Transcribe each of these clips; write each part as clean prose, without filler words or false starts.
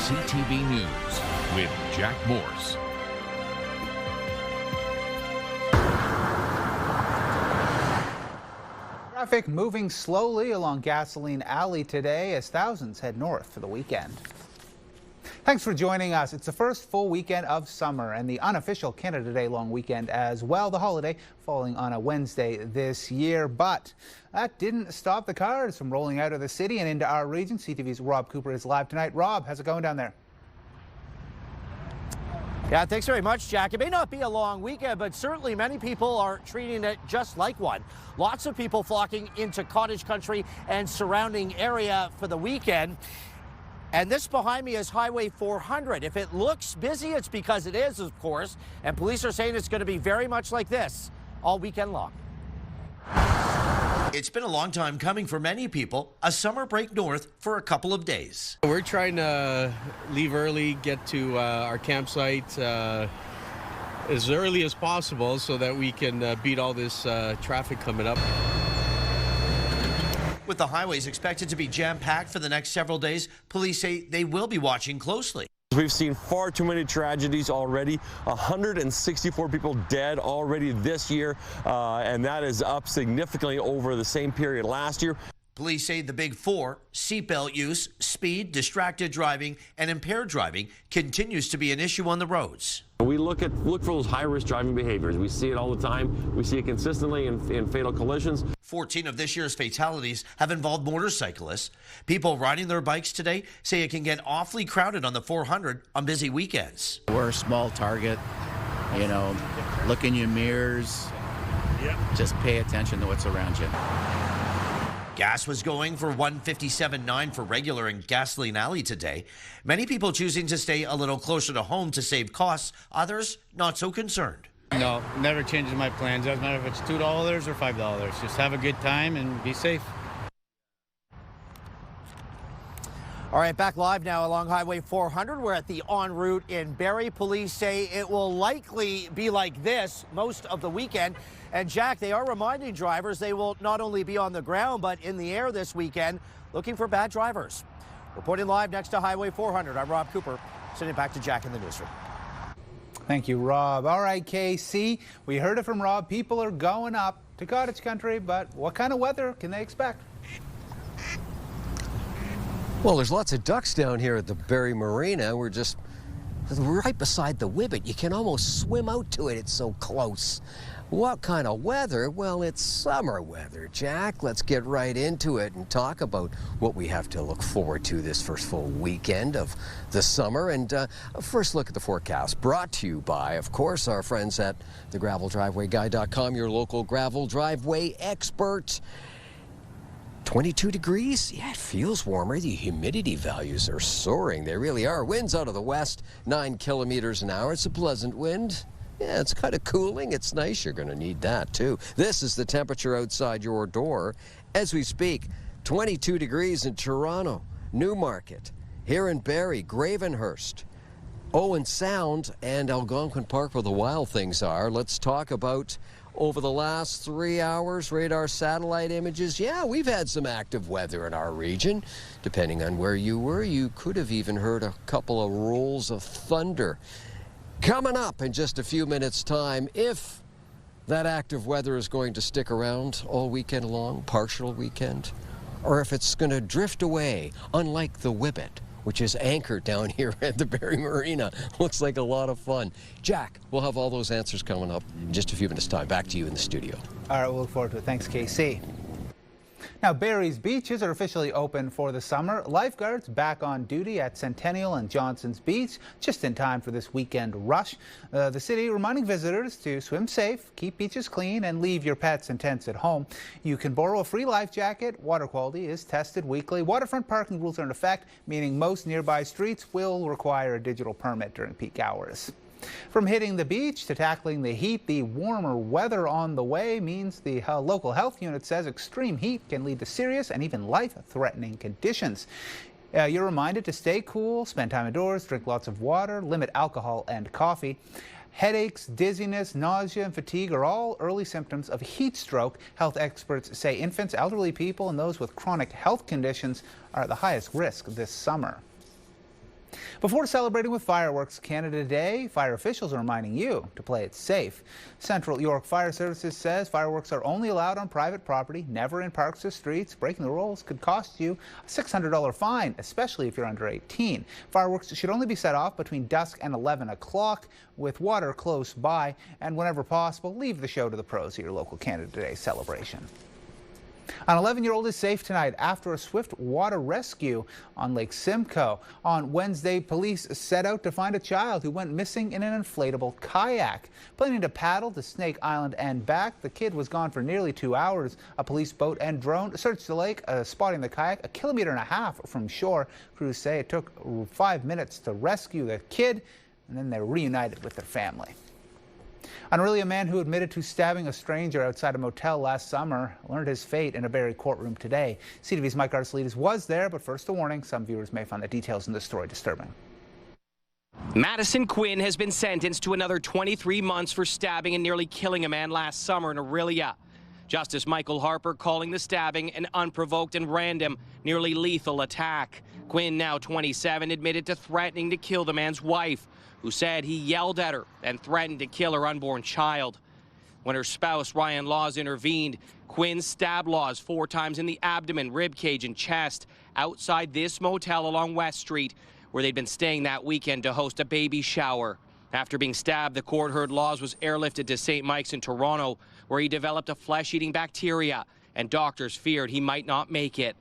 CTV News with Jack Morse. Traffic moving slowly along Gasoline Alley today as thousands head north for the weekend. Thanks for joining us. It's the first full weekend of summer and the unofficial Canada Day long weekend as well. The holiday falling on a Wednesday this year, but that didn't stop the cars from rolling out of the city and into our region. CTV's Rob Cooper is live tonight. Rob, how's it going down there? Yeah, thanks very much, Jack. It may not be a long weekend, but certainly many people are treating it just like one. Lots of people flocking into cottage country and surrounding area for the weekend. And this behind me is Highway 400. If it looks busy, it's because it is, of course. And police are saying it's going to be very much like this all weekend long. It's been a long time coming for many people, a summer break north for a couple of days. We're trying to leave early, get to our campsite as early as possible so that we can beat all this traffic coming up. With the highways expected to be jam-packed for the next several days, police say they will be watching closely. We've seen far too many tragedies already. 164 people dead already this year, and that is up significantly over the same period last year. Police say the big four, seatbelt use, speed, distracted driving, and impaired driving, continues to be an issue on the roads. We look for those high-risk driving behaviors. We see it all the time. We see it consistently in fatal collisions. 14 of this year's fatalities have involved motorcyclists. People riding their bikes today say it can get awfully crowded on the 400 on busy weekends. We're a small target, you know, look in your mirrors, just pay attention to what's around you. Gas was going for $157.9 for regular in Gasoline Alley today. Many people choosing to stay a little closer to home to save costs. Others not so concerned. No, never changes my plans. Doesn't matter if it's $2 or $5. Just have a good time and be safe. All right, back live now along Highway 400. We're at the en route in Barrie. Police say it will likely be like this most of the weekend. And Jack, they are reminding drivers they will not only be on the ground, but in the air this weekend, looking for bad drivers. Reporting live next to Highway 400, I'm Rob Cooper, sending it back to Jack in the newsroom. Thank you, Rob. All right, KC, we heard it from Rob. People are going up to cottage country, but what kind of weather can they expect? Well, there's lots of ducks down here at the Barrie Marina. We're just right beside the Whibbit. You can almost swim out to it. It's so close. What kind of weather? Well, it's summer weather, Jack. Let's get right into it and talk about what we have to look forward to this first full weekend of the summer. And first look at the forecast, brought to you by, of course, our friends at thegraveldrivewayguy.com, your local gravel driveway expert. 22 degrees? Yeah, it feels warmer. The humidity values are soaring. They really are. Winds out of the west, 9 kilometers an hour. It's a pleasant wind. Yeah, it's kind of cooling. It's nice. You're going to need that, too. This is the temperature outside your door. As we speak, 22 degrees in Toronto, Newmarket, here in Barrie, Gravenhurst, Owen Sound, and Algonquin Park, where the wild things are. Let's talk about over the last 3 hours, radar satellite images. Yeah, we've had some active weather in our region. Depending on where you were, you could have even heard a couple of rolls of thunder. Coming up in just a few minutes' time, if that active weather is going to stick around all weekend long, partial weekend, or if it's going to drift away, unlike the Whibbit, which is anchored down here at the Barrie Marina. Looks like a lot of fun. Jack, we'll have all those answers coming up in just a few minutes' time. Back to you in the studio. All right, we'll look forward to it. Thanks, KC. Now, Barrie's beaches are officially open for the summer. Lifeguards back on duty at Centennial and Johnson's Beach, just in time for this weekend rush. The city reminding visitors to swim safe, keep beaches clean, and leave your pets and tents at home. You can borrow a free life jacket. Water quality is tested weekly. Waterfront parking rules are in effect, meaning most nearby streets will require a digital permit during peak hours. From hitting the beach to tackling the heat, the warmer weather on the way means the local health unit says extreme heat can lead to serious and even life-threatening conditions. You're reminded to stay cool, spend time indoors, drink lots of water, limit alcohol and coffee. Headaches, dizziness, nausea, and fatigue are all early symptoms of heat stroke. Health experts say infants, elderly people, and those with chronic health conditions are at the highest risk this summer. Before celebrating with Fireworks Canada Day, fire officials are reminding you to play it safe. Central York Fire Services says fireworks are only allowed on private property, never in parks or streets. Breaking the rules could cost you a $600 fine, especially if you're under 18. Fireworks should only be set off between dusk and 11 o'clock with water close by, and whenever possible, leave the show to the pros at your local Canada Day celebration. An 11-year-old is safe tonight after a swift water rescue on Lake Simcoe. On Wednesday, police set out to find a child who went missing in an inflatable kayak. Planning to paddle to Snake Island and back, the kid was gone for nearly 2 hours. A police boat and drone searched the lake, spotting the kayak 1.5 kilometers from shore. Crews say it took 5 minutes to rescue the kid, and then they're reunited with their family. Unruly, a man who admitted to stabbing a stranger outside a motel last summer learned his fate in a Barrie courtroom today. CTV's Mike Arcelidis was there, but first a warning. Some viewers may find the details in this story disturbing. Madison Quinn has been sentenced to another 23 months for stabbing and nearly killing a man last summer in Orillia. Justice Michael Harper calling the stabbing an unprovoked and random, nearly lethal attack. Quinn, now 27, admitted to threatening to kill the man's wife, who said he yelled at her and threatened to kill her unborn child. When her spouse, Ryan Laws, intervened, Quinn stabbed Laws 4 times in the abdomen, ribcage, and chest outside this motel along West Street, where they'd been staying that weekend to host a baby shower. After being stabbed, the court heard Laws was airlifted to St. Mike's in Toronto, where he developed a flesh-eating bacteria, and doctors feared he might not make it.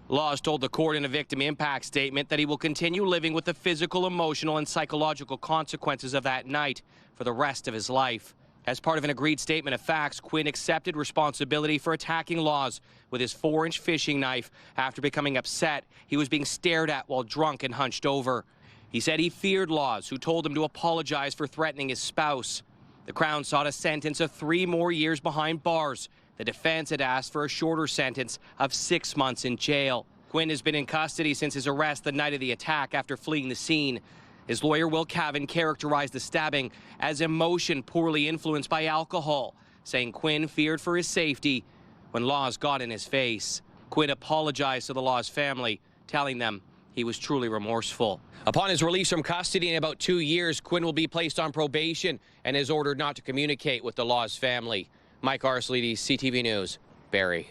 Laws told the court in a victim impact statement that he will continue living with the physical, emotional, and psychological consequences of that night for the rest of his life. As part of an agreed statement of facts, Quinn accepted responsibility for attacking Laws with his 4-inch fishing knife after becoming upset he was being stared at while drunk and hunched over. He said he feared Laws, who told him to apologize for threatening his spouse. The Crown sought a sentence of 3 more years behind bars. The defense had asked for a shorter sentence of 6 months in jail. Quinn has been in custody since his arrest the night of the attack after fleeing the scene. His lawyer, Will Cavan, characterized the stabbing as emotion poorly influenced by alcohol, saying Quinn feared for his safety when Laws got in his face. Quinn apologized to the Laws family, telling them he was truly remorseful. Upon his release from custody in about 2 years, Quinn will be placed on probation and is ordered not to communicate with the Laws family. Mike Arcelidis, CTV News, Barrie.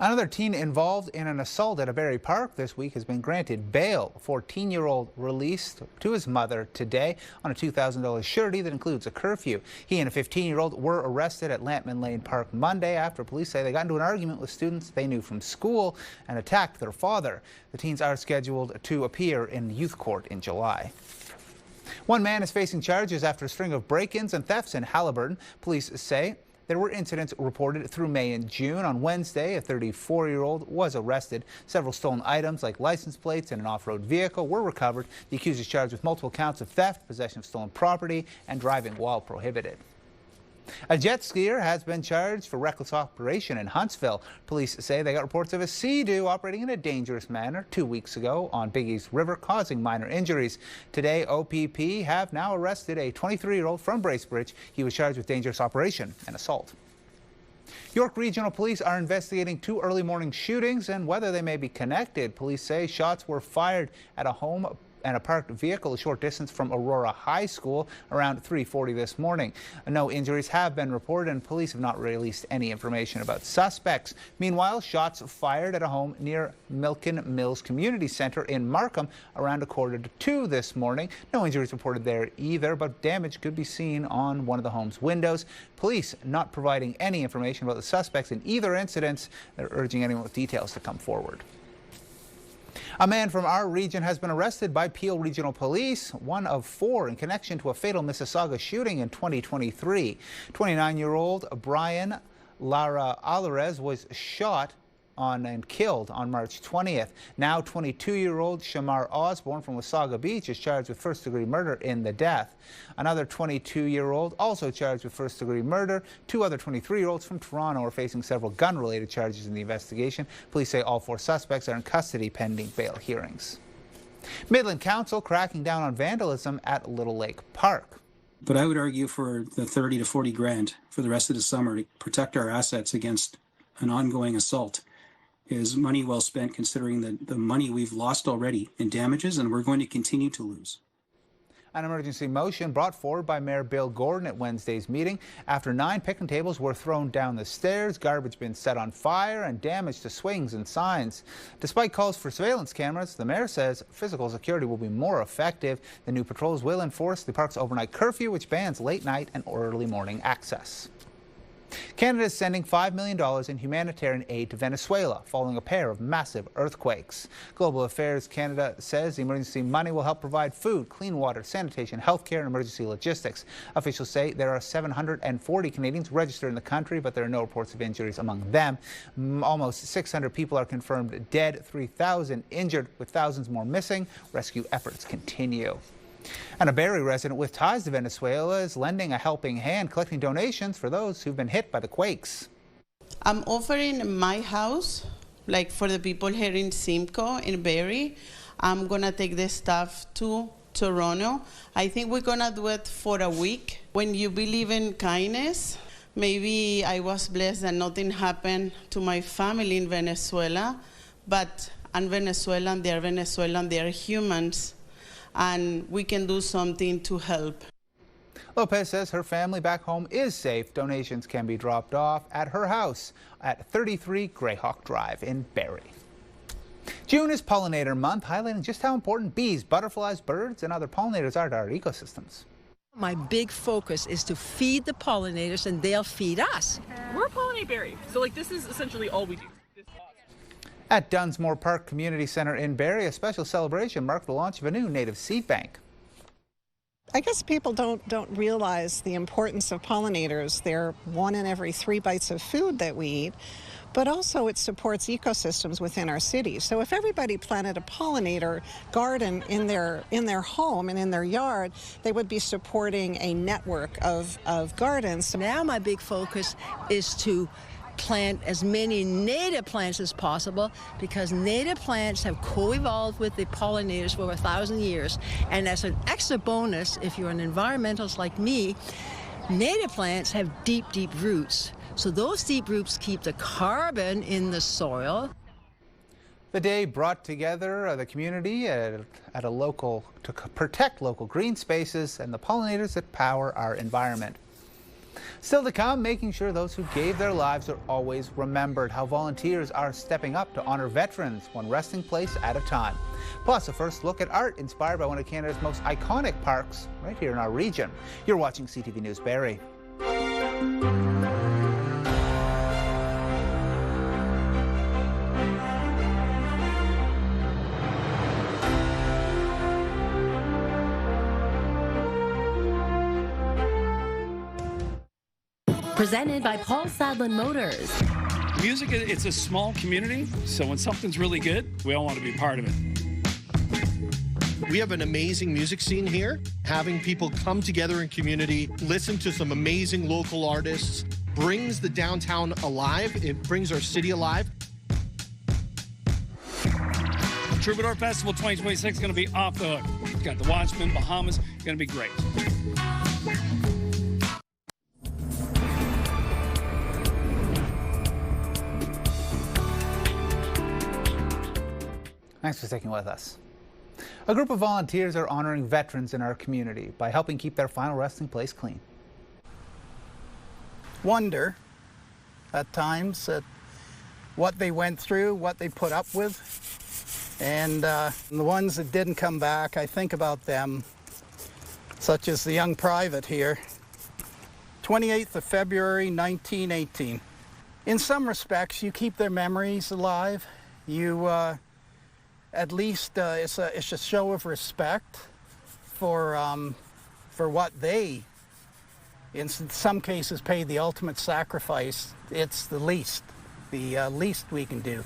Another teen involved in an assault at a Barrie park this week has been granted bail. A 14-year-old released to his mother today on a $2,000 surety that includes a curfew. He and a 15-year-old were arrested at Lampman Lane Park Monday after police say they got into an argument with students they knew from school and attacked their father. The teens are scheduled to appear in youth court in July. One man is facing charges after a string of break-ins and thefts in Haliburton. Police say there were incidents reported through May and June. On Wednesday, a 34-year-old was arrested. Several stolen items like license plates and an off-road vehicle were recovered. The accused is charged with multiple counts of theft, possession of stolen property, and driving while prohibited. A jet skier has been charged for reckless operation in Huntsville. Police say they got reports of a Sea-Doo operating in a dangerous manner 2 weeks ago on Big East River, causing minor injuries. Today, OPP have now arrested a 23-year-old from Bracebridge. He was charged with dangerous operation and assault. York Regional Police are investigating 2 early morning shootings and whether they may be connected. Police say shots were fired at a home and a parked vehicle a short distance from Aurora High School around 3:40 this morning. No injuries have been reported and police have not released any information about suspects. Meanwhile, shots fired at a home near Milken Mills Community Center in Markham around 1:45 this morning. No injuries reported there either, but damage could be seen on one of the home's windows. Police not providing any information about the suspects in either incident. They're urging anyone with details to come forward. A man from our region has been arrested by Peel Regional Police, one of 4 in connection to a fatal Mississauga shooting in 2023. 29-year-old Brian Lara Alvarez was shot and killed on March 20th. Now 22-year-old Shamar Osborne from Wasaga Beach is charged with first-degree murder in the death. Another 22-year-old also charged with first-degree murder. 2 other 23-year-olds from Toronto are facing several gun-related charges in the investigation. Police say all 4 suspects are in custody pending bail hearings. Midland Council cracking down on vandalism at Little Lake Park. But I would argue for the 30 to 40 grand for the rest of the summer to protect our assets against an ongoing assault. is money well spent considering the money we've lost already in damages and we're going to continue to lose. An emergency motion brought forward by Mayor Bill Gordon at Wednesday's meeting after 9 picnic tables were thrown down the stairs, garbage bins set on fire, and damage to swings and signs. Despite calls for surveillance cameras, the mayor says physical security will be more effective. The new patrols will enforce the park's overnight curfew, which bans late night and early morning access. Canada is sending $5 million in humanitarian aid to Venezuela following a pair of massive earthquakes. Global Affairs Canada says the emergency money will help provide food, clean water, sanitation, healthcare, and emergency logistics. Officials say there are 740 Canadians registered in the country, but there are no reports of injuries among them. Almost 600 people are confirmed dead, 3,000 injured, with thousands more missing. Rescue efforts continue. And a Barrie resident with ties to Venezuela is lending a helping hand, collecting donations for those who've been hit by the quakes. I'm offering my house, like for the people here in Simcoe, in Barrie. I'm going to take the stuff to Toronto. I think we're going to do it for a week. When you believe in kindness, maybe I was blessed that nothing happened to my family in Venezuela, but I'm Venezuelan, they're humans. And we can do something to help. Lopez says her family back home is safe. Donations can be dropped off at her house at 33 Greyhawk Drive in Barrie. June is Pollinator Month, highlighting just how important bees, butterflies, birds, and other pollinators are to our ecosystems. My big focus is to feed the pollinators and they'll feed us. We're Pollinate Barrie, so this is essentially all we do. At Dunsmore Park Community Centre in Barrie, a special celebration marked the launch of a new native seed bank. I guess people don't realize the importance of pollinators. They're 1 in every 3 bites of food that we eat, but also it supports ecosystems within our cities. So if everybody planted a pollinator garden in their home and in their yard, they would be supporting a network of gardens. Now my big focus is to plant as many native plants as possible, because native plants have co-evolved with the pollinators for 1,000 years. And as an extra bonus, if you're an environmentalist like me, native plants have deep, deep roots. So those deep roots keep the carbon in the soil. The day brought together the community at a local to protect local green spaces and the pollinators that power our environment. Still to come, making sure those who gave their lives are always remembered, how volunteers are stepping up to honor veterans, one resting place at a time. Plus, a first look at art inspired by one of Canada's most iconic parks right here in our region. You're watching CTV News Barrie. Presented by Paul Sadlin Motors. Music, it's a small community, so when something's really good, we all want to be part of it. We have an amazing music scene here. Having people come together in community, listen to some amazing local artists, brings the downtown alive. It brings our city alive. Troubadour Festival 2026 is going to be off the hook. We've got the Watchmen, Bahamas, going to be great. Thanks for sticking with us. A group of volunteers are honoring veterans in our community by helping keep their final resting place clean. Wonder at times at what they went through, what they put up with, and the ones that didn't come back, I think about them, such as the young private here, 28th of February 1918. In some respects, you keep their memories alive. You at least it's a show of respect for what they, in some cases, paid the ultimate sacrifice. It's the least we can do.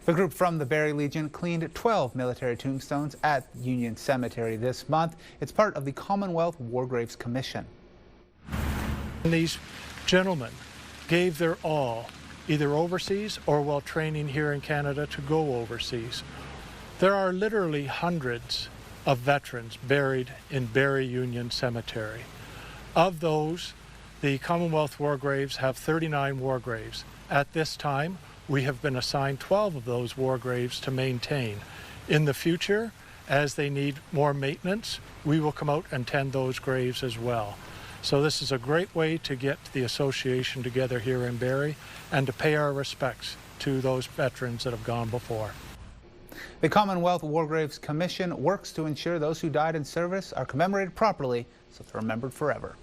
The group from the Barrie Legion cleaned 12 military tombstones at Union Cemetery this month. It's part of the Commonwealth War Graves Commission. These gentlemen gave their all, either overseas or while training here in Canada to go overseas. There are literally hundreds of veterans buried in Barrie Union Cemetery. Of those, the Commonwealth War Graves have 39 war graves. At this time, we have been assigned 12 of those war graves to maintain. In the future, as they need more maintenance, we will come out and tend those graves as well. So this is a great way to get the association together here in Barrie and to pay our respects to those veterans that have gone before. The Commonwealth War Graves Commission works to ensure those who died in service are commemorated properly so they're remembered forever.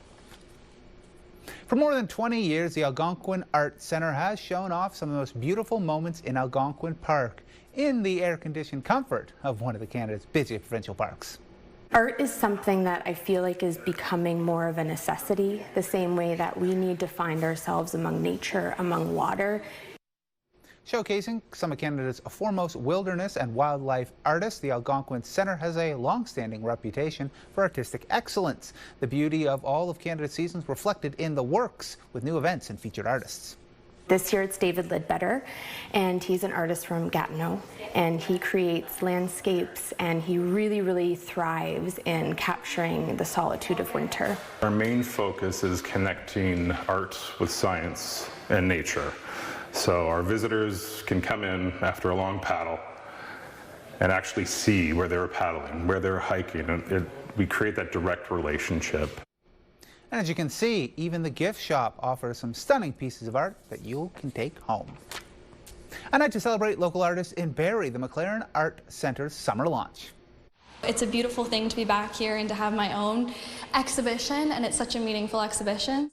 For more than 20 years, the Algonquin Art Centre has shown off some of the most beautiful moments in Algonquin Park in the air-conditioned comfort of one of Canada's busiest provincial parks. Art is something that I feel like is becoming more of a necessity, the same way that we need to find ourselves among nature, among water. Showcasing some of Canada's foremost wilderness and wildlife artists, the Algonquin Centre has a long-standing reputation for artistic excellence. The beauty of all of Canada's seasons reflected in the works, with new events and featured artists. This year it's David Ledbetter, and he's an artist from Gatineau, and he creates landscapes, and he really thrives in capturing the solitude of winter. Our main focus is connecting art with science and nature. So our visitors can come in after a long paddle and actually see where they're paddling, where they're hiking, and we create that direct relationship. And as you can see, even the gift shop offers some stunning pieces of art that you can take home. A night to celebrate local artists in Barrie, the McLaren Art Centre's summer launch. It's a beautiful thing to be back here and to have my own exhibition, and it's such a meaningful exhibition.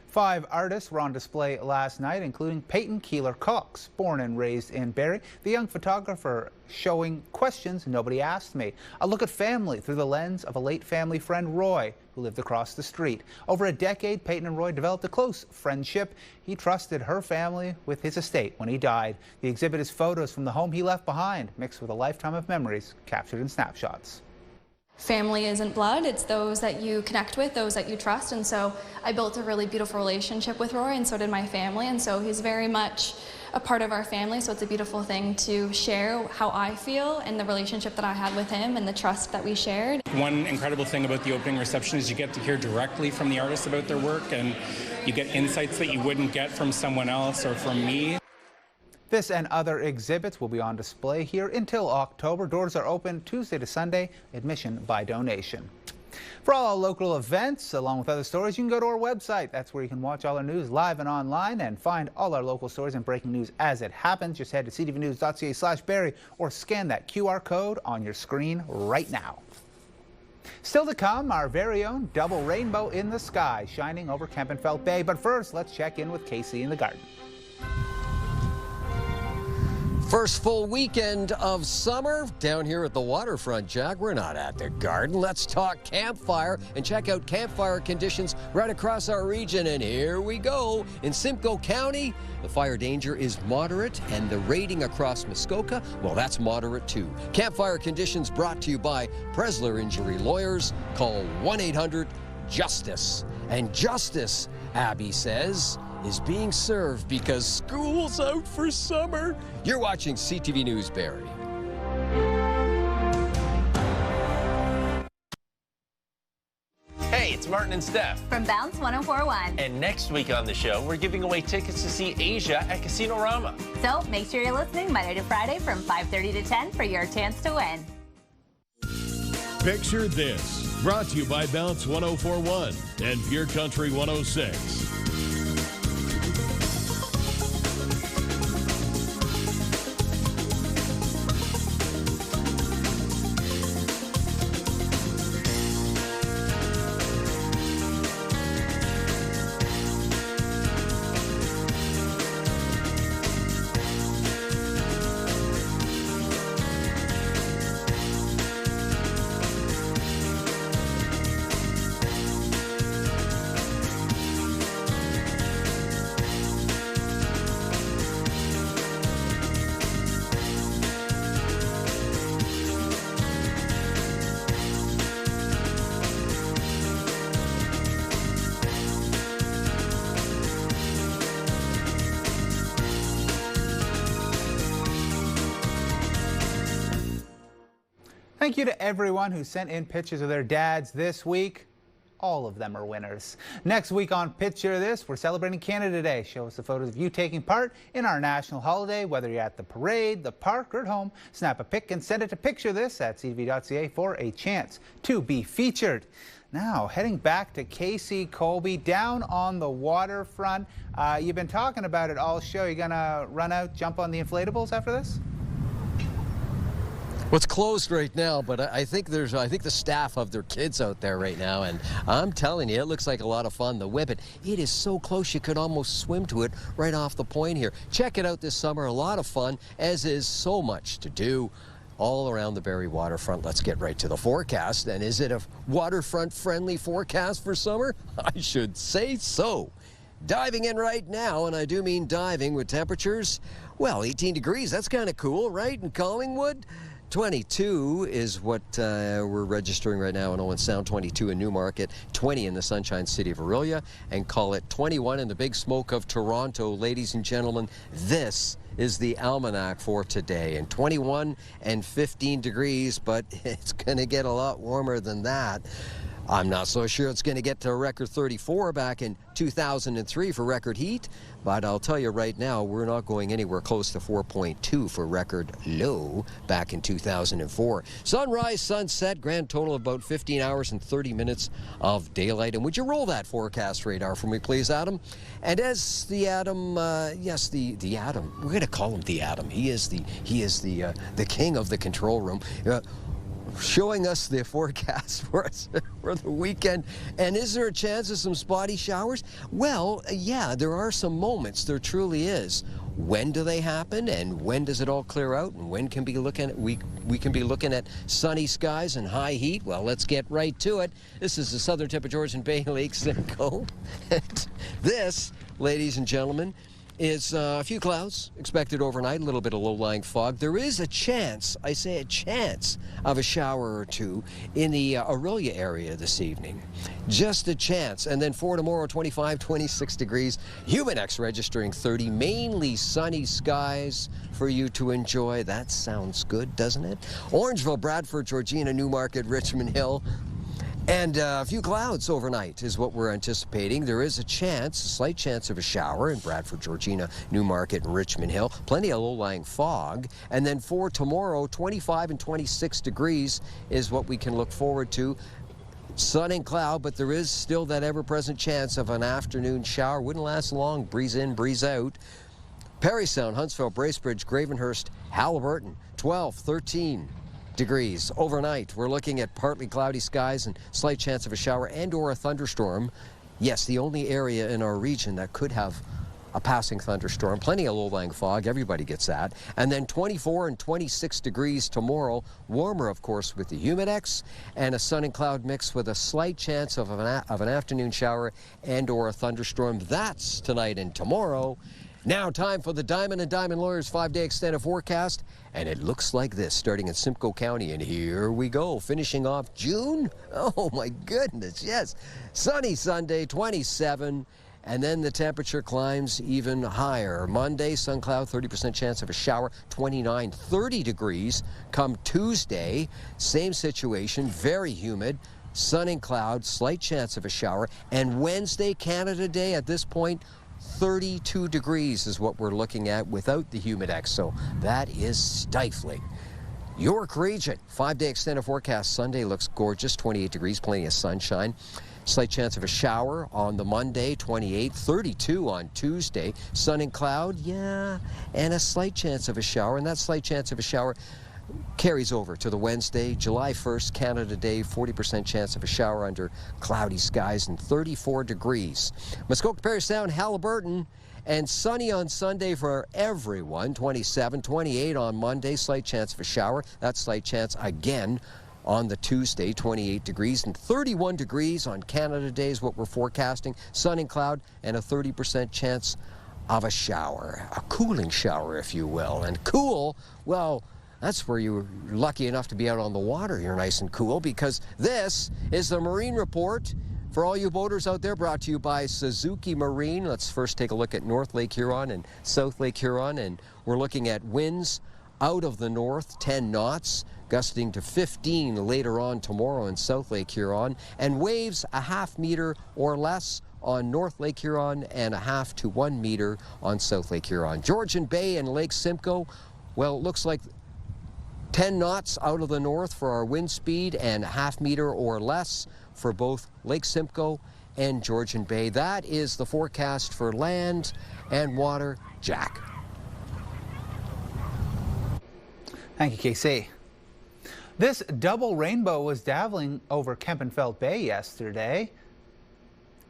5 artists were on display last night, including Peyton Keeler-Cox, born and raised in Barrie, the young photographer showing Questions Nobody Asked Me, a look at family through the lens of a late family friend, Roy, who lived across the street. Over a decade, Peyton and Roy developed a close friendship. He trusted her family with his estate when he died. The exhibit is photos from the home he left behind, mixed with a lifetime of memories captured in snapshots. Family isn't blood, it's those that you connect with, those that you trust, and so I built a really beautiful relationship with Roy, and so did my family, and so he's very much a part of our family, so it's a beautiful thing to share how I feel and the relationship that I had with him and the trust that we shared. One incredible thing about the opening reception is you get to hear directly from the artists about their work, and you get insights that you wouldn't get from someone else or from me. This and other exhibits will be on display here until October. Doors are open Tuesday to Sunday, admission by donation. For all our local events, along with other stories, you can go to our website. That's where you can watch all our news live and online and find all our local stories and breaking news as it happens. Just head to ctvnews.ca/Barrie or scan that QR code on your screen right now. Still to come, our very own double rainbow in the sky shining over Kempenfelt Bay. But first, let's check in with Casey in the garden. First full weekend of summer down here at the waterfront, Jack. We're not at the garden. Let's talk Campfire and check out campfire conditions right across our region. And here we go. In Simcoe County, the fire danger is moderate, and the rating across Muskoka, well, that's moderate too. Campfire conditions brought to you by Presler Injury Lawyers. Call 1-800-JUSTICE. And justice, Abby says, is being served because school's out for summer. You're watching CTV News Barrie. Hey, it's Martin and Steph from Bounce 1041. And next week on the show, we're giving away tickets to see Asia at Casino-Rama. So make sure you're listening Monday to Friday from 5:30 to 10 for your chance to win. Picture this, brought to you by Bounce 1041 and Pure Country 106. Thank you to everyone who sent in pictures of their dads this week. all of them are winners. Next week on Picture This, we're celebrating Canada Day. Show us the photos of you taking part in our national holiday, whether you're at the parade, the park, or at home. Snap a pic and send it to Picture This at ctv.ca for a chance to be featured. Now, heading back to KC Colby, down on the waterfront. You've been talking about it all show. You gonna run out, jump on the inflatables after this? Well, it's closed right now, but I think the staff have their kids out there right now, and I'm telling you, it looks like a lot of fun. The Whippet, it is so close you could almost swim to it right off the point here. Check it out this summer, a lot of fun, as is so much to do all around the Barrie waterfront. Let's get right to the forecast. And is it a waterfront-friendly forecast for summer? I should say so. Diving in right now, and I do mean diving, with temperatures, well, 18 degrees. That's kind of cool, right? In Collingwood, 22 is what we're registering right now in Owen Sound, 22 in Newmarket, 20 in the Sunshine City of Orillia, and call it 21 in the Big Smoke of Toronto. Ladies and gentlemen, this is the almanac for today, and 21 and 15 degrees, but it's going to get a lot warmer than that. I'm not so sure it's going to get to a record 34 back in 2003 for record heat, but I'll tell you right now, we're not going anywhere close to 4.2 for record low back in 2004. Sunrise, sunset, grand total of about 15 hours and 30 minutes of daylight. And would you roll that forecast radar for me, please, Adam? And as the Adam, yes, the Adam, we're going to call him the Adam. He is the king of the control room. Showing us the forecast for the weekend. And is there a chance of some spotty showers? Well, yeah, there are some moments. There truly is. When do they happen, and when does it all clear out, and when can we can be looking at sunny skies and high heat? Well, let's get right to it. This is the Southern Tip of Georgian Bay Lake Simcoe. This, ladies and gentlemen, is a few clouds expected overnight, a little bit of low-lying fog. There is a chance, I say a chance, of a shower or two in the Orillia area this evening. Just a chance. And then for tomorrow, 25, 26 degrees. Humidex registering 30. Mainly sunny skies for you to enjoy. That sounds good, doesn't it? Orangeville, Bradford, Georgina, Newmarket, Richmond Hill. And a few clouds overnight is what we're anticipating. There is a chance, a slight chance of a shower in Bradford, Georgina, Newmarket, and Richmond Hill. Plenty of low-lying fog. And then for tomorrow, 25 and 26 degrees is what we can look forward to. Sun and cloud, but there is still that ever-present chance of an afternoon shower. Wouldn't last long. Breeze in, breeze out. Parry Sound, Huntsville, Bracebridge, Gravenhurst, Haliburton, 12, 13 degrees. Overnight, we're looking at partly cloudy skies and slight chance of a shower and or a thunderstorm. Yes, the only area in our region that could have a passing thunderstorm. Plenty of low-lying fog. Everybody gets that. And then 24 and 26 degrees tomorrow. Warmer, of course, with the Humidex and a sun and cloud mix with a slight chance of an afternoon shower and or a thunderstorm. That's tonight and tomorrow. Now time for the Diamond and Diamond Lawyers 5-day extended forecast, and it looks like this, starting in Simcoe County, and here we go, finishing off June. Oh my goodness, yes. Sunny Sunday, 27, and then the temperature climbs even higher. Monday, sun cloud, 30% chance of a shower, 29, 30 degrees. Come Tuesday, same situation, very humid, sun and cloud, slight chance of a shower, and Wednesday, Canada Day, at this point, 32 degrees is what we're looking at without the Humidex, so that is stifling. York Region, 5-day extended forecast. Sunday looks gorgeous, 28 degrees, plenty of sunshine. Slight chance of a shower on the Monday, 28, 32 on Tuesday. Sun and cloud, yeah, and a slight chance of a shower, and that slight chance of a shower carries over to the Wednesday, July 1st, Canada Day, 40% chance of a shower under cloudy skies and 34 degrees. Muskoka, Parry Sound, Haliburton, and sunny on Sunday for everyone, 27, 28 on Monday, slight chance of a shower. That slight chance again on the Tuesday, 28 degrees, and 31 degrees on Canada Day is what we're forecasting. Sun and cloud and a 30% chance of a shower, a cooling shower, if you will. And cool, well, that's where you're lucky enough to be out on the water. You're nice and cool, because this is the Marine Report for all you boaters out there, brought to you by Suzuki Marine. Let's first take a look at North Lake Huron and South Lake Huron, and we're looking at winds out of the north, 10 knots, gusting to 15 later on tomorrow in South Lake Huron, and waves a ½ meter or less on North Lake Huron and a ½ to 1 meter on South Lake Huron. Georgian Bay and Lake Simcoe, well, it looks like 10 knots out of the north for our wind speed and a ½ meter or less for both Lake Simcoe and Georgian Bay. That is the forecast for land and water. Jack. Thank you, KC. This double rainbow was dazzling over Kempenfelt Bay yesterday.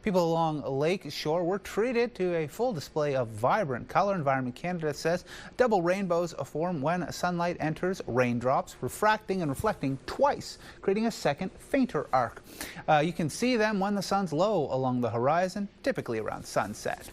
People along Lake Shore were treated to a full display of vibrant color. Environment Canada says double rainbows form when sunlight enters raindrops, refracting and reflecting twice, creating a second, fainter arc. You can see them when the sun's low along the horizon, typically around sunset.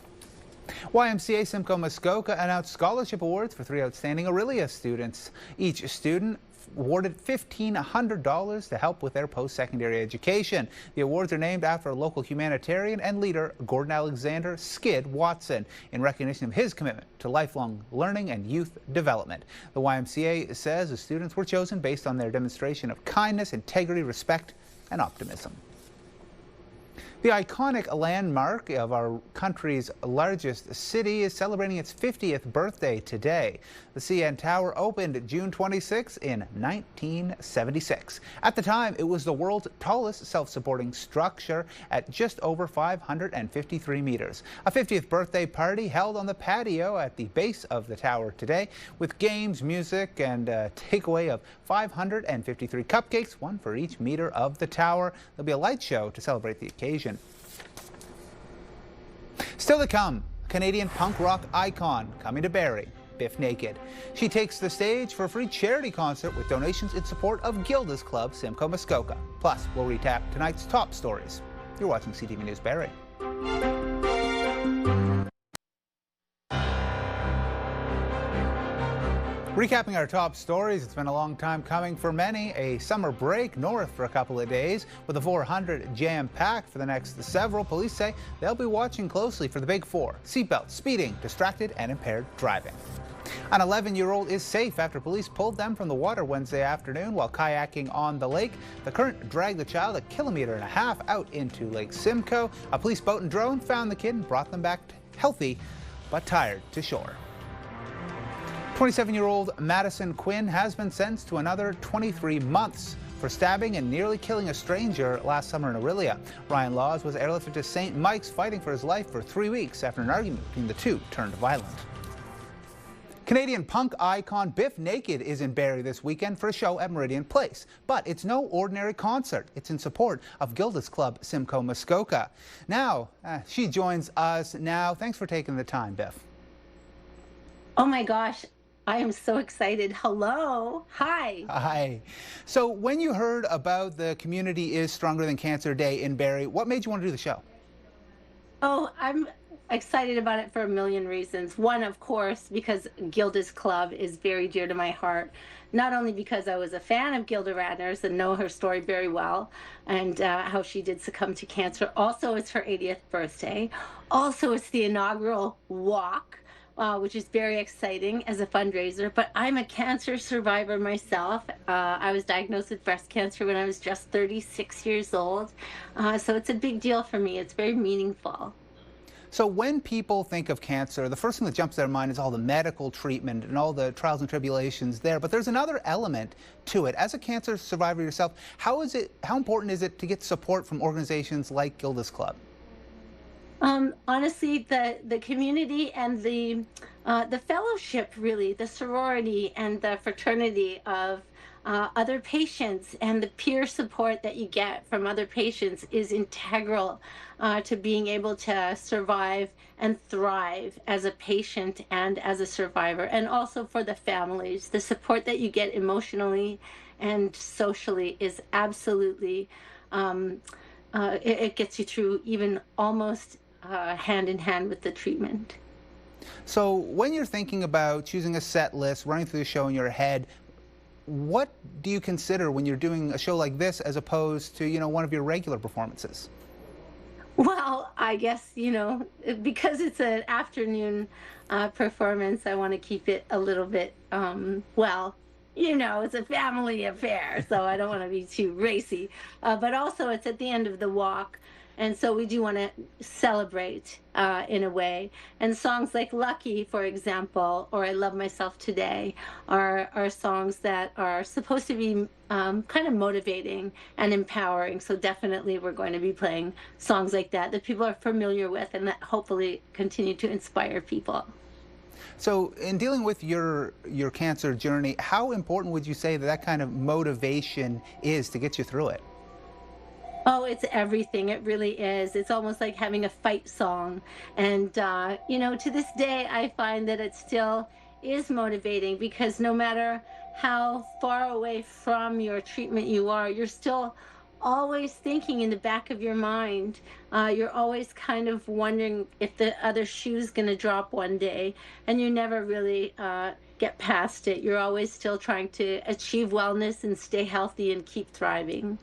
YMCA Simcoe Muskoka announced scholarship awards for 3 outstanding Aurelia students. Each student awarded $1,500 to help with their post-secondary education. The awards are named after a local humanitarian and leader, Gordon Alexander Skid Watson, in recognition of his commitment to lifelong learning and youth development. The YMCA says the students were chosen based on their demonstration of kindness, integrity, respect, and optimism. The iconic landmark of our country's largest city is celebrating its 50th birthday today. The CN Tower opened June 26 in 1976. At the time, it was the world's tallest self-supporting structure at just over 553 meters. A 50th birthday party held on the patio at the base of the tower today with games, music, and a takeaway of 553 cupcakes, one for each meter of the tower. There'll be a light show to celebrate the occasion. Still to come, Canadian punk rock icon coming to Barrie, Biff Naked. She takes the stage for a free charity concert with donations in support of Gilda's Club Simcoe Muskoka. Plus, we'll recap tonight's top stories. You're watching CTV News Barrie. Recapping our top stories, it's been a long time coming for many. A summer break north for a couple of days with the 400 jam-packed for the next several. Police say they'll be watching closely for the big four: seatbelt, speeding, distracted, and impaired driving. An 11-year-old is safe after police pulled them from the water Wednesday afternoon while kayaking on the lake. The current dragged the child 1.5 kilometers out into Lake Simcoe. A police boat and drone found the kid and brought them back healthy but tired to shore. 27-year-old Madison Quinn has been sentenced to another 23 months for stabbing and nearly killing a stranger last summer in Aurelia. Ryan Laws was airlifted to St. Mike's fighting for his life for 3 weeks after an argument between the two turned violent. Canadian punk icon Biff Naked is in Barrie this weekend for a show at Meridian Place. But it's no ordinary concert. It's in support of Gilda's Club Simcoe Muskoka. Now, she joins us now. Thanks for taking the time, Biff. Oh my gosh. I am so excited. Hello. Hi. Hi. So when you heard about the Community is Stronger Than Cancer Day in Barrie, what made you want to do the show? Oh, I'm excited about it for a million reasons. One, of course, because Gilda's Club is very dear to my heart. Not only because I was a fan of Gilda Radner's and know her story very well and how she did succumb to cancer. Also, it's her 80th birthday. Also, it's the inaugural walk, which is very exciting as a fundraiser, but I'm a cancer survivor myself. I was diagnosed with breast cancer when I was just 36 years old, so it's a big deal for me. It's very meaningful. So when people think of cancer, the first thing that jumps to their mind is all the medical treatment and all the trials and tribulations there, but there's another element to it. As a cancer survivor yourself, how important is it to get support from organizations like Gilda's Club? Honestly, the community and the fellowship, really, the sorority and the fraternity of other patients and the peer support that you get from other patients is integral to being able to survive and thrive as a patient and as a survivor. And also for the families, the support that you get emotionally and socially is absolutely, it gets you through even almost hand in hand with the treatment. So when you're thinking about choosing a set list, running through the show in your head, what do you consider when you're doing a show like this as opposed to, one of your regular performances? Well, I guess, because it's an afternoon performance, I want to keep it a little bit, it's a family affair, so I don't want to be too racy. But also, it's at the end of the walk, and so we do want to celebrate in a way. And songs like Lucky, for example, or I Love Myself Today are songs that are supposed to be kind of motivating and empowering. So definitely we're going to be playing songs like that people are familiar with and that hopefully continue to inspire people. So in dealing with your cancer journey, how important would you say that kind of motivation is to get you through it? Oh, it's everything. It really is. It's almost like having a fight song. And, to this day, I find that it still is motivating because no matter how far away from your treatment you are, you're still always thinking in the back of your mind. You're always kind of wondering if the other shoe's going to drop one day, and you never really get past it. You're always still trying to achieve wellness and stay healthy and keep thriving.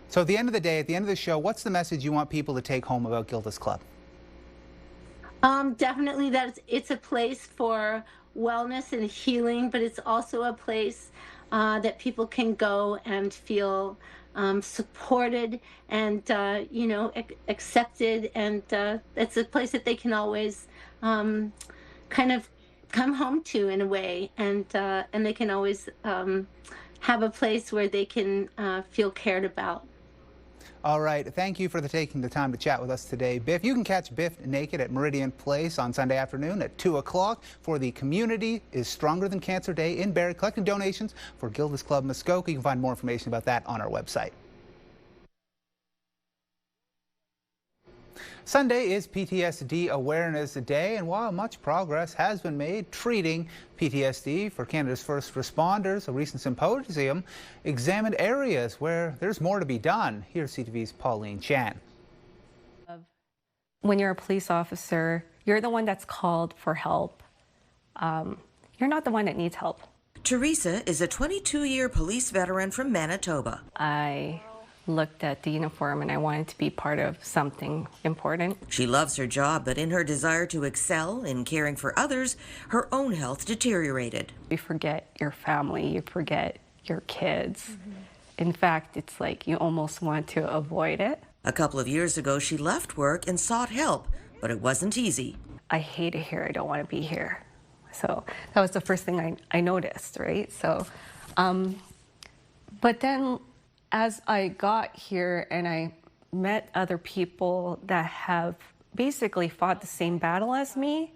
So at the end of the day, at the end of the show, what's the message you want people to take home about Gilda's Club? Definitely that it's a place for wellness and healing, but it's also a place that people can go and feel supported and, accepted. And it's a place that they can always kind of come home to in a way. And they can always have a place where they can feel cared about. All right, thank you for taking the time to chat with us today, Biff. You can catch Biff naked at Meridian Place on Sunday afternoon at 2 o'clock for the Community is Stronger Than Cancer Day in Barrie, collecting donations for Gilda's Club Muskoka. You can find more information about that on our website. Sunday is PTSD Awareness Day, and while much progress has been made treating PTSD for Canada's first responders, a recent symposium examined areas where there's more to be done. Here's CTV's Pauline Chan. When you're a police officer, you're the one that's called for help. You're not the one that needs help. Teresa is a 22-year police veteran from Manitoba. I looked at the uniform and I wanted to be part of something important. She loves her job, but in her desire to excel in caring for others, her own health deteriorated. You forget your family, you forget your kids. In fact, it's like you almost want to avoid it. A couple of years ago, she left work and sought help, but it wasn't easy. I hate it here, I don't want to be here. So that was the first thing I noticed, right? So, but then as I got here and I met other people that have basically fought the same battle as me,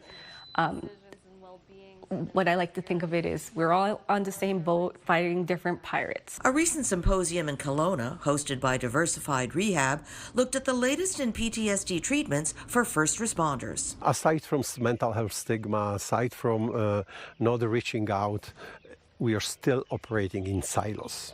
what I like to think of it is we're all on the same boat fighting different pirates. A recent symposium in Kelowna, hosted by Diversified Rehab, looked at the latest in PTSD treatments for first responders. Aside from mental health stigma, aside from not reaching out, we are still operating in silos.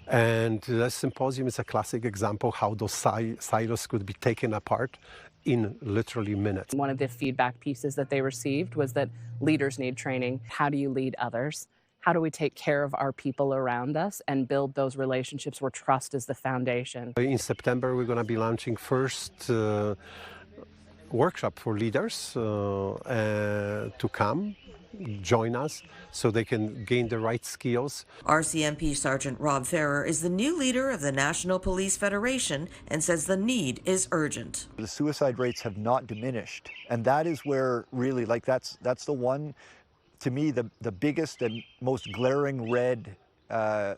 And the symposium is a classic example how those silos could be taken apart in literally minutes. One of the feedback pieces that they received was that leaders need training. How do you lead others? How do we take care of our people around us and build those relationships where trust is the foundation? In September, we're going to be launching first workshop for leaders to come join us so they can gain the right skills. RCMP Sergeant Rob Ferrer is the new leader of the National Police Federation and says the need is urgent. The suicide rates have not diminished, and that is where really, that's the one, to me, the biggest and most glaring red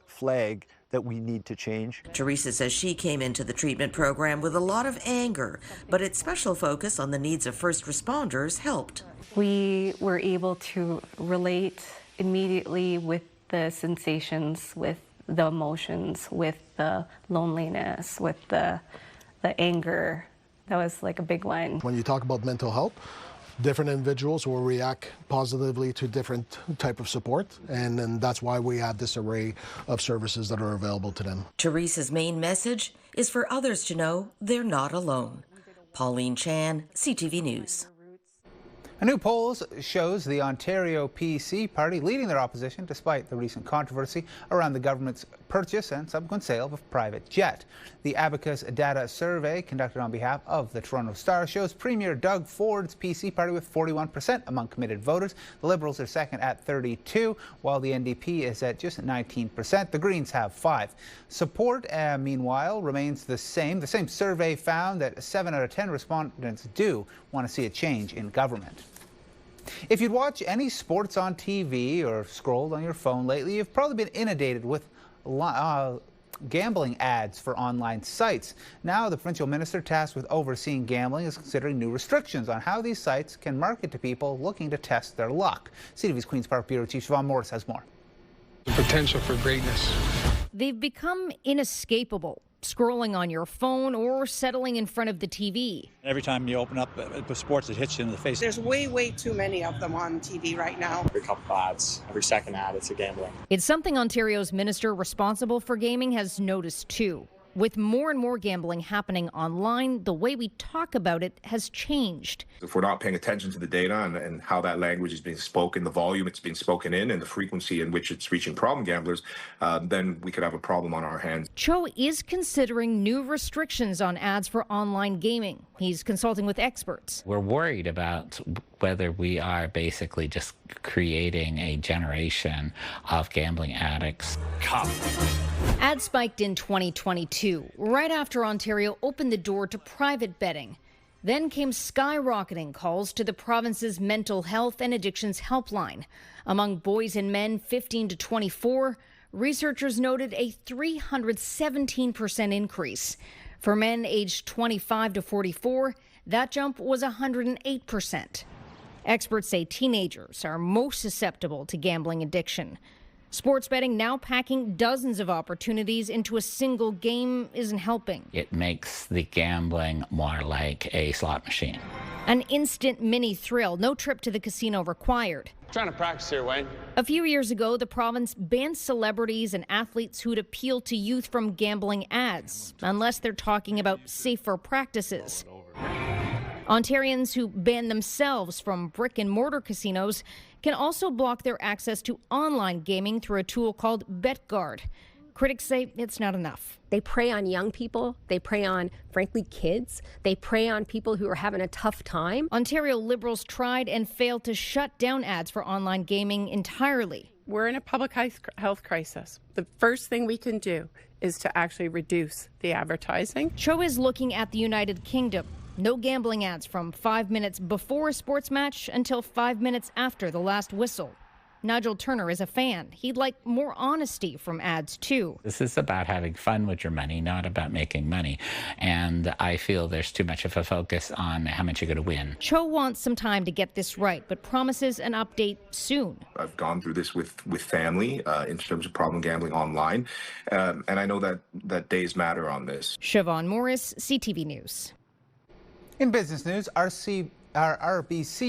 flag that we need to change. Teresa says she came into the treatment program with a lot of anger, but its special focus on the needs of first responders helped. We were able to relate immediately with the sensations, with the emotions, with the loneliness, with the anger. That was like a big one. When you talk about mental health, different individuals will react positively to different type of support, and then that's why we have this array of services that are available to them. Teresa's main message is for others to know they're not alone. Pauline Chan, CTV News. A new poll shows the Ontario PC party leading their opposition despite the recent controversy around the government's purchase and subsequent sale of a private jet. The Abacus data survey conducted on behalf of the Toronto Star shows Premier Doug Ford's PC party with 41% among committed voters. The Liberals are second at 32%, while the NDP is at just 19%. The Greens have 5%. Support, meanwhile, remains the same. The same survey found that 7 out of 10 respondents do want to see a change in government. If you'd watch any sports on TV or scrolled on your phone lately, you've probably been inundated with gambling ads for online sites. Now, the provincial minister tasked with overseeing gambling is considering new restrictions on how these sites can market to people looking to test their luck. CTV's Queen's Park Bureau Chief Siobhan Morris has more. The potential for greatness. They've become inescapable. Scrolling on your phone or settling in front of the TV. Every time you open up with sports, it hits you in the face. There's way too many of them on TV right now. Every couple ads, every second ad, it's a gambling. It's something Ontario's minister responsible for gaming has noticed too. With more and more gambling happening online, the way we talk about it has changed. If we're not paying attention to the data and how that language is being spoken, the volume it's being spoken in, and the frequency in which it's reaching problem gamblers, then we could have a problem on our hands. Cho is considering new restrictions on ads for online gaming. He's consulting with experts. We're worried about whether we are basically just creating a generation of gambling addicts. Ads spiked in 2022, right after Ontario opened the door to private betting. Then came skyrocketing calls to the province's mental health and addictions helpline. Among boys and men 15 to 24, researchers noted a 317% increase. For men aged 25 to 44, that jump was 108%. Experts say teenagers are most susceptible to gambling addiction. Sports betting now packing dozens of opportunities into a single game isn't helping. It makes the gambling more like a slot machine. An instant mini thrill, no trip to the casino required. Trying to practice here, Wayne. A few years ago, the province banned celebrities and athletes who'd appeal to youth from gambling ads, unless they're talking about safer practices. Ontarians who ban themselves from brick and mortar casinos can also block their access to online gaming through a tool called BetGuard. Critics say it's not enough. They prey on young people. They prey on, frankly, kids. They prey on people who are having a tough time. Ontario Liberals tried and failed to shut down ads for online gaming entirely. We're in a public health crisis. The first thing we can do is to actually reduce the advertising. Cho is looking at the United Kingdom. No gambling ads from 5 minutes before a sports match until 5 minutes after the last whistle. Nigel Turner is a fan. He'd like more honesty from ads, too. This is about having fun with your money, not about making money. And I feel there's too much of a focus on how much you're going to win. Cho wants some time to get this right, but promises an update soon. I've gone through this with family in terms of problem gambling online. And I know that days matter on this. Siobhan Morris, CTV News. In business news, RBC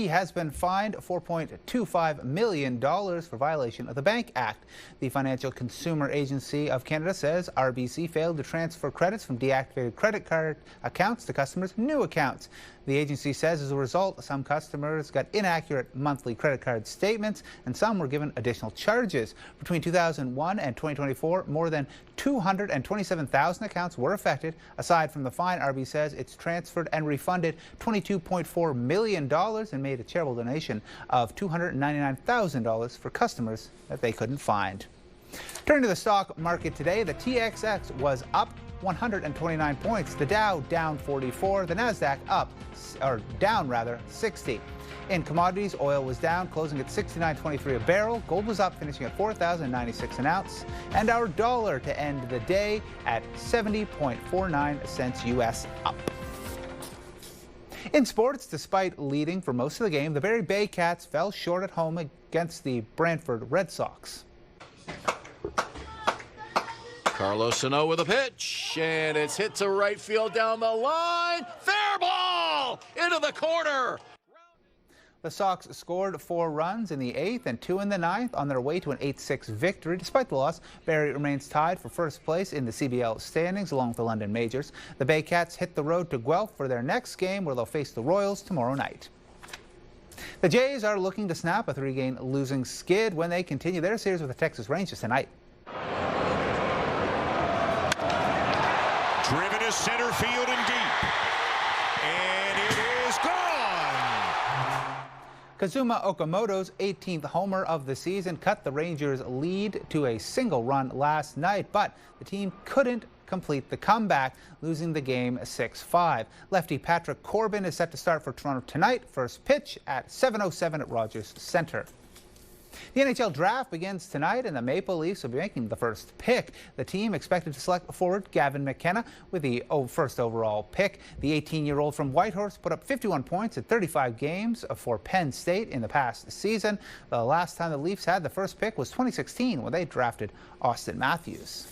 has been fined $4.25 million for violation of the Bank Act. The Financial Consumer Agency of Canada says RBC failed to transfer credits from deactivated credit card accounts to customers' new accounts. The agency says as a result, some customers got inaccurate monthly credit card statements and some were given additional charges. Between 2001 and 2024, more than 227,000 accounts were affected. Aside from the fine, RB says it's transferred and refunded $22.4 million and made a charitable donation of $299,000 for customers that they couldn't find. Turning to the stock market today, the TXX was up 129 points, the Dow down 44, the Nasdaq down 60. In commodities, oil was down, closing at $69.23 a barrel. Gold was up, finishing at $4,096 an ounce, and our dollar to end the day at 70.49 cents US up. In sports, despite leading for most of the game, the Barrie Bay Cats fell short at home against the Brantford Red Sox. Carlos Sano with a pitch, and it's hit to right field down the line. Fair ball into the corner. The Sox scored 4 runs in the 8th and 2 in the 9th on their way to an 8-6 victory. Despite the loss, Barrie remains tied for first place in the CBL standings along with the London Majors. The Bay Cats hit the road to Guelph for their next game, where they'll face the Royals tomorrow night. The Jays are looking to snap a 3-game losing skid when they continue their series with the Texas Rangers tonight. Driven to center field and deep. And it is gone. Kazuma Okamoto's 18th homer of the season cut the Rangers' lead to a single run last night, but the team couldn't complete the comeback, losing the game 6-5. Lefty Patrick Corbin is set to start for Toronto tonight. First pitch at 7:07 at Rogers Centre. The NHL draft begins tonight, and the Maple Leafs will be making the first pick. The team expected to select forward Gavin McKenna with the first overall pick. The 18-year-old from Whitehorse put up 51 points in 35 games for Penn State in the past season. The last time the Leafs had the first pick was 2016 when they drafted Austin Matthews.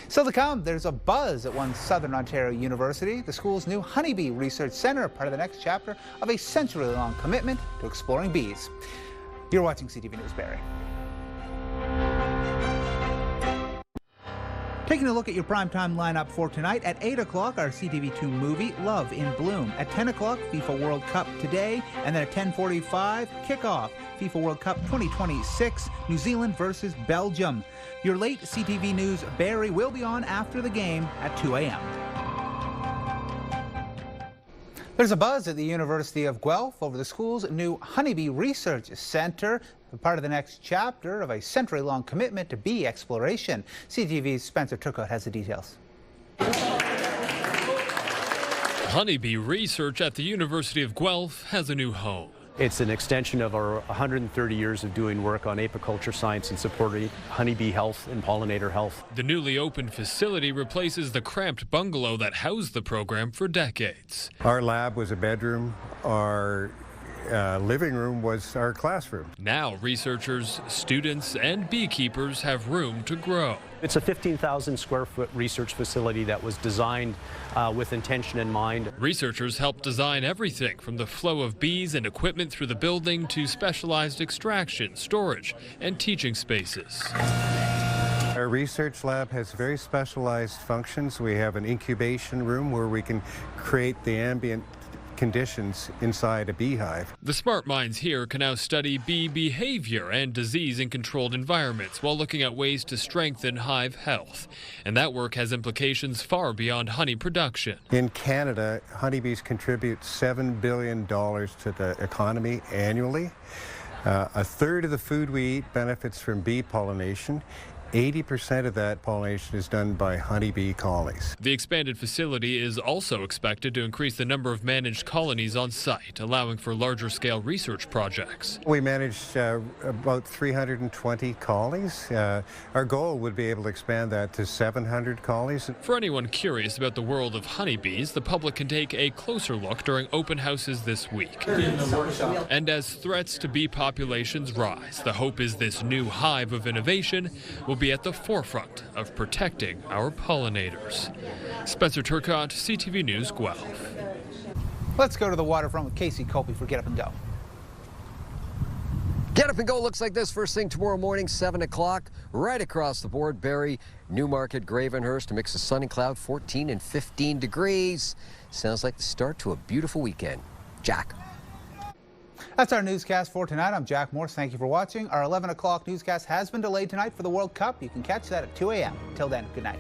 Still to come, there's a buzz at one Southern Ontario university. The school's new Honeybee Research Centre, part of the next chapter of a century-long commitment to exploring bees. You're watching CTV News Barrie. Taking a look at your primetime lineup for tonight. At 8 o'clock, our CTV2 movie, Love in Bloom. At 10 o'clock, FIFA World Cup Today. And then at 10:45, kickoff, FIFA World Cup 2026, New Zealand versus Belgium. Your late CTV News Barrie will be on after the game at 2 a.m. There's a buzz at the University of Guelph over the school's new Honeybee Research Centre, part of the next chapter of a century-long commitment to bee exploration. CTV's Spencer Turcotte has the details. Honeybee research at the University of Guelph has a new home. It's an extension of our 130 years of doing work on apiculture science and supporting honeybee health and pollinator health. The newly opened facility replaces the cramped bungalow that housed the program for decades. Our lab was a bedroom. Our living room was our classroom. Now researchers, students, and beekeepers have room to grow. It's a 15,000 square foot research facility that was designed with intention in mind. Researchers helped design everything from the flow of bees and equipment through the building to specialized extraction, storage, and teaching spaces. Our research lab has very specialized functions. We have an incubation room where we can create the ambient conditions inside a beehive. The smart minds here can now study bee behavior and disease in controlled environments while looking at ways to strengthen hive health. And that work has implications far beyond honey production. In Canada, honeybees contribute $7 billion to the economy annually. A third of the food we eat benefits from bee pollination. 80% of that pollination is done by honeybee colonies. The expanded facility is also expected to increase the number of managed colonies on site, allowing for larger scale research projects. We managed about 320 colonies. Our goal would be able to expand that to 700 colonies. For anyone curious about the world of honeybees, the public can take a closer look during open houses this week. And as threats to bee populations rise, the hope is this new hive of innovation will be at the forefront of protecting our pollinators. Spencer Turcotte, CTV News, Guelph. Let's go to the waterfront with Casey Colby for Get Up and Go. Get Up and Go looks like this first thing tomorrow morning, 7 o'clock, right across the board. Barrie, Newmarket, Gravenhurst, a mix of sun and cloud, 14 and 15 degrees. Sounds like the start to a beautiful weekend. Jack. That's our newscast for tonight. I'm Jack Morse. Thank you for watching. Our 11 o'clock newscast has been delayed tonight for the World Cup. You can catch that at 2 a.m. Until then, good night.